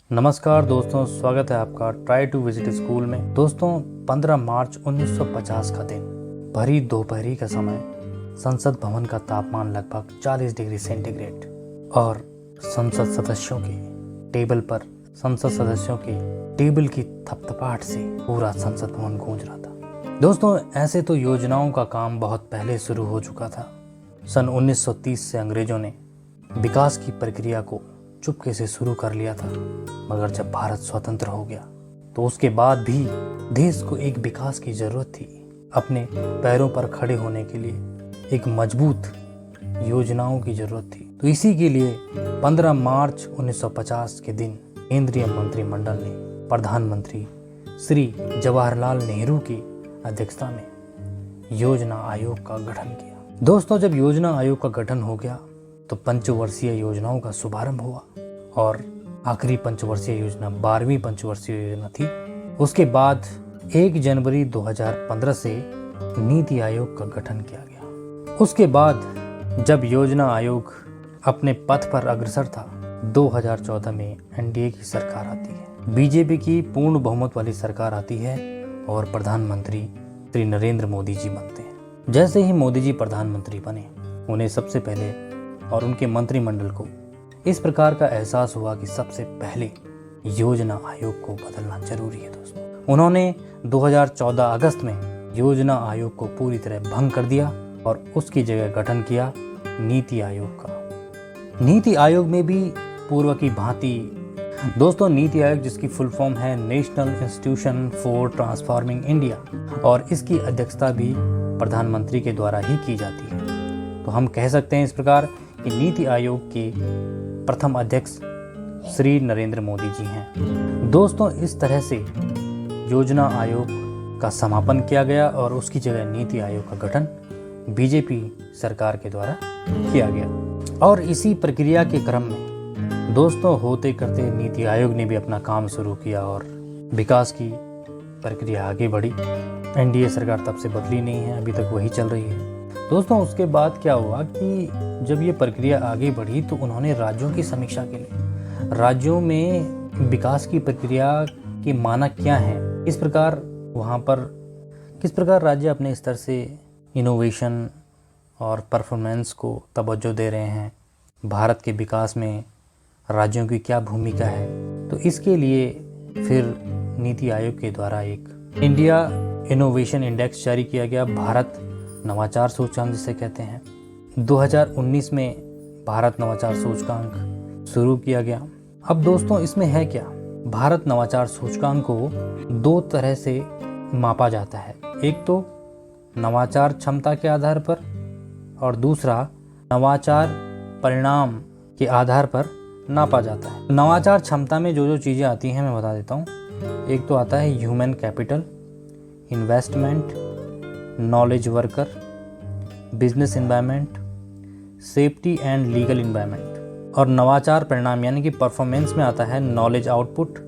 नमस्कार दोस्तों, स्वागत है आपका ट्राई टू विजिट स्कूल में। दोस्तों 15 मार्च 1950 का दिन, भरी दोपहरी का समय, संसद भवन का तापमान लगभग 40 डिग्री सेंटीग्रेड और संसद सदस्यों के टेबल की थपथपाहट से पूरा संसद भवन गूंज रहा था। दोस्तों ऐसे तो योजनाओं का काम बहुत पहले शुरू हो चुका था। सन 1930 से अंग्रेजों ने विकास की प्रक्रिया को चुपके से शुरू कर लिया था, मगर जब भारत स्वतंत्र हो गया तो उसके बाद भी देश को एक विकास की जरूरत थी। अपने पैरों पर खड़े होने के लिए एक मजबूत योजनाओं की जरूरत थी। तो इसी के लिए 15 मार्च 1950 के दिन केंद्रीय मंत्रिमंडल ने प्रधानमंत्री श्री जवाहरलाल नेहरू की अध्यक्षता में योजना आयोग का गठन किया। दोस्तों जब योजना आयोग का गठन हो गया तो पंचवर्षीय योजनाओं का शुभारंभ हुआ और आखिरी पंचवर्षीय योजना 12वीं पंचवर्षीय योजना थी। उसके बाद 1 जनवरी 2015 से नीति आयोग का गठन किया गया। उसके बाद जब योजना आयोग अपने पथ पर अग्रसर था, 2014 में एनडीए की सरकार आती है, बीजेपी की पूर्ण बहुमत वाली सरकार आती है और प्रधानमंत्री श्री नरेंद्र मोदी जी बनते हैं। जैसे ही मोदी जी प्रधानमंत्री बने, उन्हें सबसे पहले और उनके मंत्रिमंडल को इस प्रकार का एहसास हुआ कि सबसे पहले योजना आयोग को बदलना जरूरी है। दोस्तों उन्होंने 2014 अगस्त में योजना आयोग को पूरी तरह भंग कर दिया और उसकी जगह गठन किया नीति आयोग का। नीति आयोग में भी पूर्व की भांति दोस्तों नीति आयोग, जिसकी फुल फॉर्म है national institution for transforming India, और इसकी अध्यक्षता भी प्रधानमंत्री के द्वारा ही की जाती है। तो हम कह सकते हैं इस प्रकार कि नीति आयोग के प्रथम अध्यक्ष श्री नरेंद्र मोदी जी हैं। दोस्तों इस तरह से योजना आयोग का समापन किया गया और उसकी जगह नीति आयोग का गठन बीजेपी सरकार के द्वारा किया गया। और इसी प्रक्रिया के क्रम में दोस्तों होते करते नीति आयोग ने भी अपना काम शुरू किया और विकास की प्रक्रिया आगे बढ़ी। एनडीए सरकार तब से बदली नहीं है, अभी तक वही चल रही है। दोस्तों उसके बाद क्या हुआ कि जब ये प्रक्रिया आगे बढ़ी तो उन्होंने राज्यों की समीक्षा के लिए राज्यों में विकास की प्रक्रिया के मानक क्या हैं, इस प्रकार वहाँ पर किस प्रकार राज्य अपने स्तर से इनोवेशन और परफॉर्मेंस को तवज्जो दे रहे हैं, भारत के विकास में राज्यों की क्या भूमिका है। तो इसके लिए फिर नीति आयोग के द्वारा एक इंडिया इनोवेशन इंडेक्स जारी किया गया, भारत नवाचार सूचकांक जिसे कहते हैं। 2019 में भारत नवाचार सूचकांक शुरू किया गया। अब दोस्तों इसमें है क्या, भारत नवाचार सूचकांक को 2 तरह से मापा जाता है। एक तो नवाचार क्षमता के आधार पर और दूसरा नवाचार परिणाम के आधार पर नापा जाता है। नवाचार क्षमता में जो चीज़ें आती हैं मैं बता देता हूँ। एक तो आता है human capital, investment, knowledge worker, business environment, safety and legal environment. और नवाचार परिणाम यानी कि परफॉर्मेंस में आता है नॉलेज आउटपुट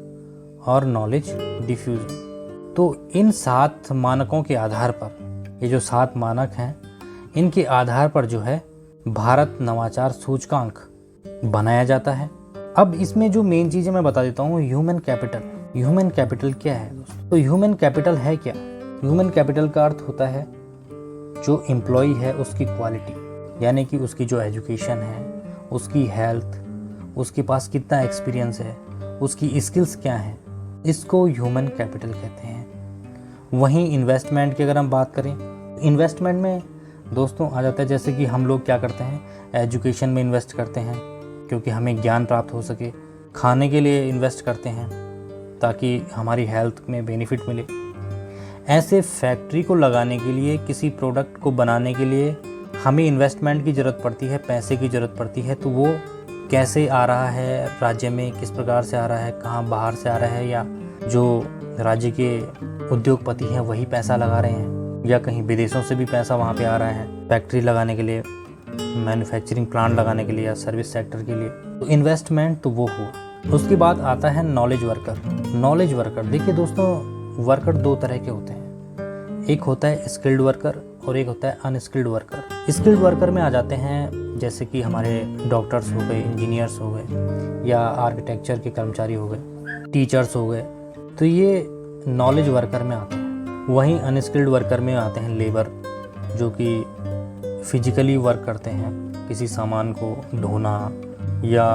और नॉलेज डिफ्यूजन। तो इन 7 मानकों के आधार पर, ये जो 7 मानक हैं, इनके आधार पर जो है भारत नवाचार सूचकांक बनाया जाता है। अब इसमें जो मेन चीज़ें मैं बता देता हूँ, ह्यूमन कैपिटल। ह्यूमन कैपिटल क्या है दोस्तों? तो ह्यूमन कैपिटल है क्या? ह्यूमन कैपिटल का अर्थ होता है जो एम्प्लॉय है उसकी क्वालिटी, यानी कि उसकी जो एजुकेशन है, उसकी हेल्थ, उसके पास कितना एक्सपीरियंस है, उसकी स्किल्स क्या हैं, इसको ह्यूमन कैपिटल कहते हैं। वहीं इन्वेस्टमेंट की अगर हम बात करें, इन्वेस्टमेंट में दोस्तों आ जाता है जैसे कि हम लोग क्या करते हैं, एजुकेशन में इन्वेस्ट करते हैं क्योंकि हमें ज्ञान प्राप्त हो सके, खाने के लिए इन्वेस्ट करते हैं ताकि हमारी हेल्थ में बेनिफिट मिले। ऐसे फैक्ट्री को लगाने के लिए, किसी प्रोडक्ट को बनाने के लिए हमें इन्वेस्टमेंट की ज़रूरत पड़ती है, पैसे की ज़रूरत पड़ती है। तो वो कैसे आ रहा है राज्य में, किस प्रकार से आ रहा है, कहाँ बाहर से आ रहा है, या जो राज्य के उद्योगपति हैं वही पैसा लगा रहे हैं, या कहीं विदेशों से भी पैसा वहाँ पे आ रहा है फैक्ट्री लगाने के लिए, मैन्युफैक्चरिंग प्लांट लगाने के लिए या सर्विस सेक्टर के लिए। तो इन्वेस्टमेंट तो वो हुआ। उसके बाद आता है नॉलेज वर्कर। नॉलेज वर्कर देखिए दोस्तों, वर्कर 2 तरह के होते हैं। एक होता है स्किल्ड वर्कर और एक होता है अनस्किल्ड वर्कर। स्किल्ड वर्कर में आ जाते हैं जैसे कि हमारे डॉक्टर्स हो गए, इंजीनियर्स हो गए, या आर्किटेक्चर के कर्मचारी हो गए, टीचर्स हो गए, तो ये नॉलेज वर्कर में आते हैं। वहीं अनस्किल्ड वर्कर में आते हैं लेबर, जो कि फिजिकली वर्क करते हैं, किसी सामान को ढोना या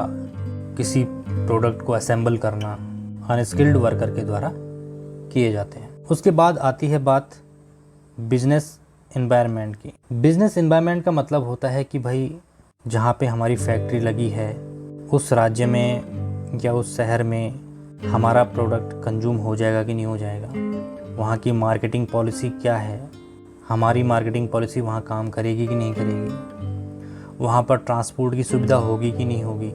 किसी प्रोडक्ट को असेंबल करना अनस्किल्ड वर्कर के द्वारा किए जाते हैं। उसके बाद आती है बात बिजनेस एनवायरनमेंट की। बिजनेस एनवायरनमेंट का मतलब होता है कि भाई जहाँ पे हमारी फैक्ट्री लगी है उस राज्य में या उस शहर में हमारा प्रोडक्ट कंज्यूम हो जाएगा कि नहीं हो जाएगा, वहाँ की मार्केटिंग पॉलिसी क्या है, हमारी मार्केटिंग पॉलिसी वहाँ काम करेगी कि नहीं करेगी, वहाँ पर ट्रांसपोर्ट की सुविधा होगी कि नहीं होगी।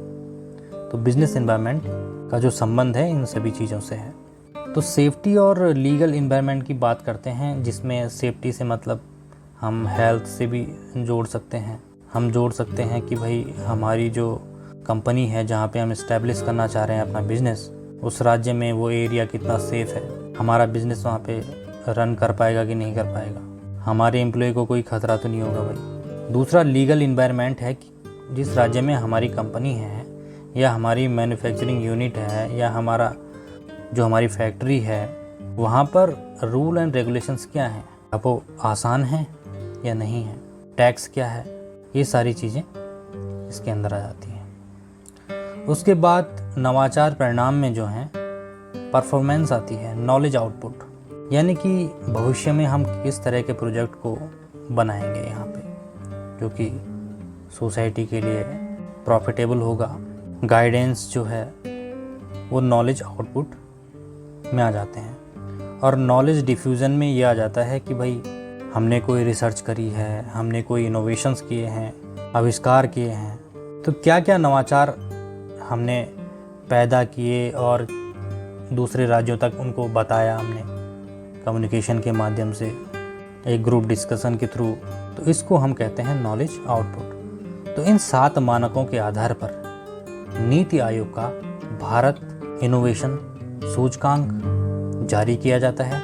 तो बिजनेस एनवायरनमेंट का जो संबंध है इन सभी चीज़ों से है। तो सेफ्टी और लीगल एनवायरनमेंट की बात करते हैं, जिसमें सेफ्टी से मतलब हम हेल्थ से भी जोड़ सकते हैं। हम जोड़ सकते हैं कि भाई हमारी जो कंपनी है जहाँ पे हम इस्टेब्लिश करना चाह रहे हैं अपना बिजनेस, उस राज्य में वो एरिया कितना सेफ़ है, हमारा बिजनेस वहाँ पे रन कर पाएगा कि नहीं कर पाएगा, हमारे एम्प्लॉय को कोई खतरा तो नहीं होगा भाई। दूसरा लीगल एनवायरनमेंट है कि जिस राज्य में हमारी कंपनी है या हमारी मैन्युफैक्चरिंग यूनिट है या हमारा जो हमारी फैक्ट्री है, वहाँ पर रूल एंड रेगुलेशंस क्या हैं, अब वो आसान हैं या नहीं है, टैक्स क्या है, ये सारी चीज़ें इसके अंदर आ जाती हैं। उसके बाद नवाचार परिणाम में जो है परफॉर्मेंस आती है, नॉलेज आउटपुट, यानी कि भविष्य में हम किस तरह के प्रोजेक्ट को बनाएंगे यहाँ पे जो कि सोसाइटी के लिए प्रॉफिटेबल होगा। गाइडेंस जो है वो नॉलेज आउटपुट में आ जाते हैं। और नॉलेज डिफ्यूज़न में ये आ जाता है कि भाई हमने कोई रिसर्च करी है, हमने कोई इनोवेशंस किए हैं, आविष्कार किए हैं, तो क्या क्या नवाचार हमने पैदा किए और दूसरे राज्यों तक उनको बताया हमने कम्युनिकेशन के माध्यम से, एक ग्रुप डिस्कशन के थ्रू, तो इसको हम कहते हैं नॉलेज आउटपुट। तो इन 7 मानकों के आधार पर नीति आयोग का भारत इनोवेशन सूचकांक जारी किया जाता है,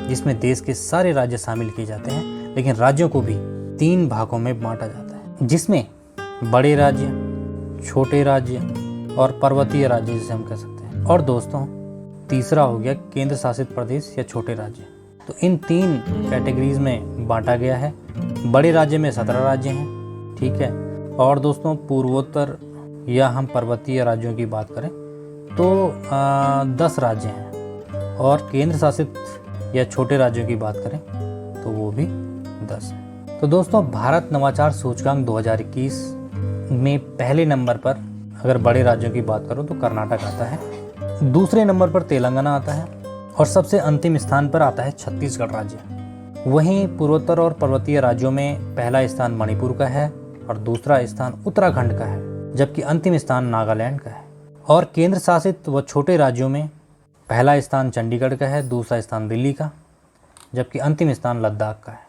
जिसमें देश के सारे राज्य शामिल किए जाते हैं, लेकिन राज्यों को भी 3 भागों में बांटा जाता है, जिसमें बड़े राज्य, छोटे राज्य और पर्वतीय राज्य जिसे हम कह सकते हैं। और दोस्तों तीसरा हो गया केंद्र शासित प्रदेश या छोटे राज्य। तो इन 3 कैटेगरीज में बांटा गया है। बड़े राज्य में 17 राज्य हैं, ठीक है। और दोस्तों पूर्वोत्तर या हम पर्वतीय राज्यों की बात करें तो 10 राज्य हैं, और केंद्र शासित या छोटे राज्यों की बात करें तो वो भी 10 हैं। तो दोस्तों भारत नवाचार सूचकांक 2021 में पहले नंबर पर अगर बड़े राज्यों की बात करो तो कर्नाटक आता है, दूसरे नंबर पर तेलंगाना आता है, और सबसे अंतिम स्थान पर आता है छत्तीसगढ़ राज्य। वहीं पूर्वोत्तर और पर्वतीय राज्यों में पहला स्थान मणिपुर का है और दूसरा स्थान उत्तराखंड का है, जबकि अंतिम स्थान नागालैंड का है। और केंद्र शासित व छोटे राज्यों में पहला स्थान चंडीगढ़ का है, दूसरा स्थान दिल्ली का, जबकि अंतिम स्थान लद्दाख का है।